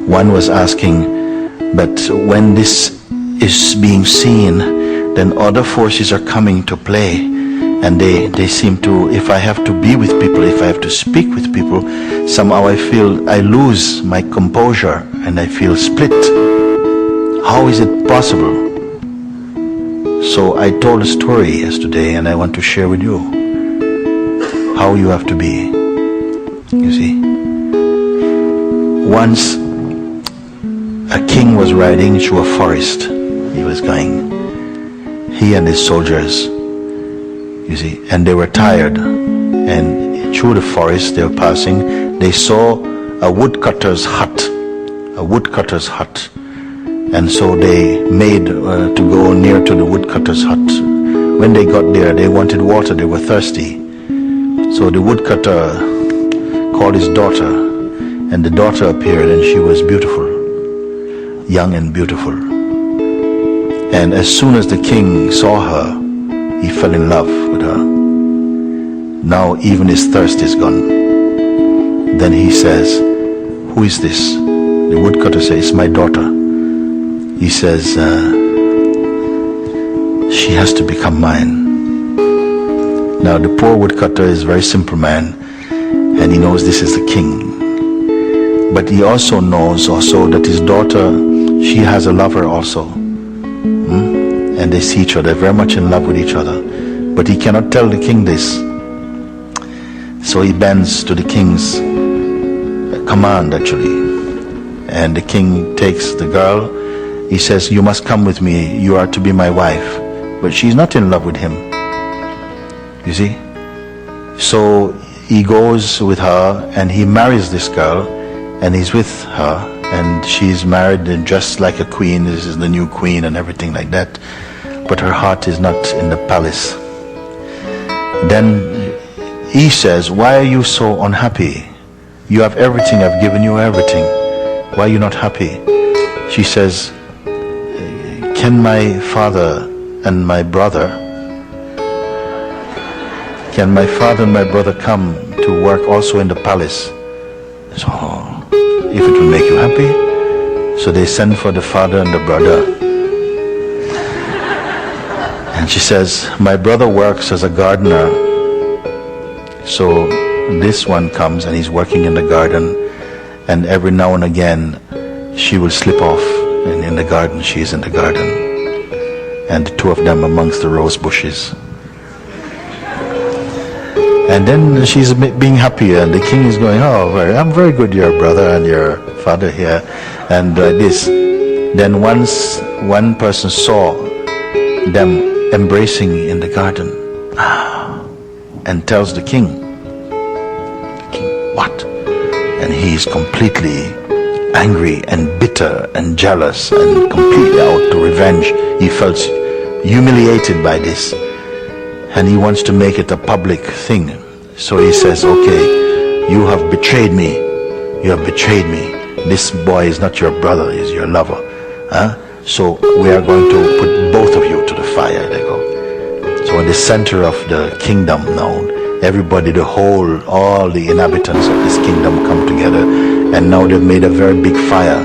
one was asking, but when this is being seen, then other forces are coming to play, and they seem to, if I have to be with people, if I have to speak with people, somehow I feel I lose my composure and I feel split. How is it possible? So I told a story yesterday, and I want to share with you how you have to be. You see, once a king was riding through a forest. He was going, he and his soldiers, you see, and they were tired, and through the forest they were passing, they saw a woodcutter's hut, and so they made to go near to the woodcutter's hut. When they got there, they wanted water, they were thirsty. So the woodcutter called his daughter, and the daughter appeared, and she was beautiful, young and beautiful. And as soon as the king saw her, he fell in love with her. Now even his thirst is gone. Then he says, who is this? The woodcutter says, it's my daughter. He says, she has to become mine. Now the poor woodcutter is a very simple man, and he knows this is the king. But he also knows that his daughter, she has a lover also. And they see each other, very much in love with each other. But he cannot tell the king this. So he bends to the king's command, actually. And the king takes the girl. He says, you must come with me, you are to be my wife. But she's not in love with him. You see? So he goes with her, and he marries this girl, and he's with her, and she's married and dressed like a queen. This is the new queen and everything like that. But her heart is not in the palace. Then he says, why are you so unhappy? You have everything, I've given you everything. Why are you not happy? She says, can my father and my brother come to work also in the palace? So, if it will make you happy. So they send for the father and the brother. And she says, my brother works as a gardener. So this one comes and he's working in the garden, and every now and again she will slip off, and in the garden, she is in the garden, and the two of them amongst the rose bushes. And then she's being happier, and the king is going, oh, I'm very good, your brother and your father here, and this. Then once one person saw them embracing in the garden, and tells the king, what? And he is completely angry and bitter and jealous and completely out to revenge. He felt humiliated by this, and he wants to make it a public thing. So he says, okay, you have betrayed me. You have betrayed me. This boy is not your brother, he's your lover. So we are going to put both of you to the fire. They go. So in the center of the kingdom now, everybody, all the inhabitants of this kingdom come together, and now they've made a very big fire,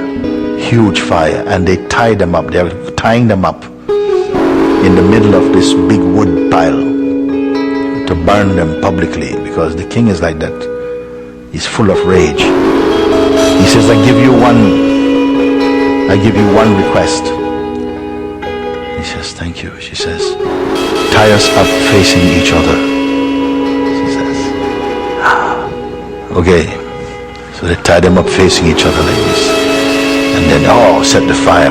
huge fire, and they tie them up. They're tying them up in the middle of this big wood pile to burn them publicly, because the king is like that. He's full of rage. He says, I give you one request. He says, thank you. She says, tie us up facing each other. She says, okay. So they tie them up facing each other like this, and then set the fire,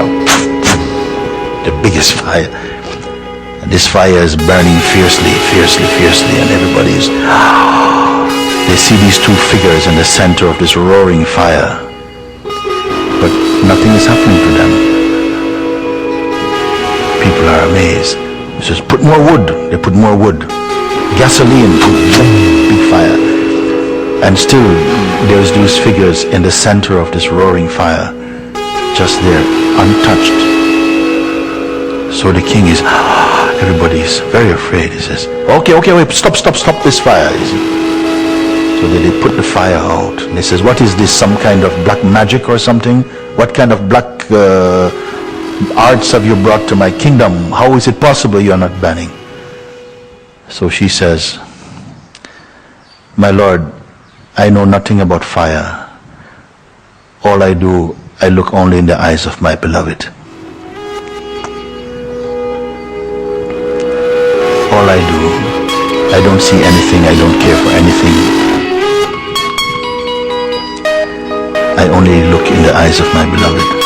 the biggest fire. And this fire is burning fiercely, and everybody is, they see these two figures in the center of this roaring fire, but nothing is happening to them. People are amazed. He says, put more wood. They put more wood, gasoline, big fire, and still there's those figures in the center of this roaring fire, just there, untouched. So the king is, everybody is very afraid. He says, okay, wait, stop this fire. So they put the fire out. And he says, what is this, some kind of black magic or something? What kind of black arts have you brought to my kingdom? How is it possible you are not burning? So she says, my lord, I know nothing about fire. All I do, I look only in the eyes of my beloved. All I do, I don't see anything, I don't care for anything. I only look in the eyes of my beloved.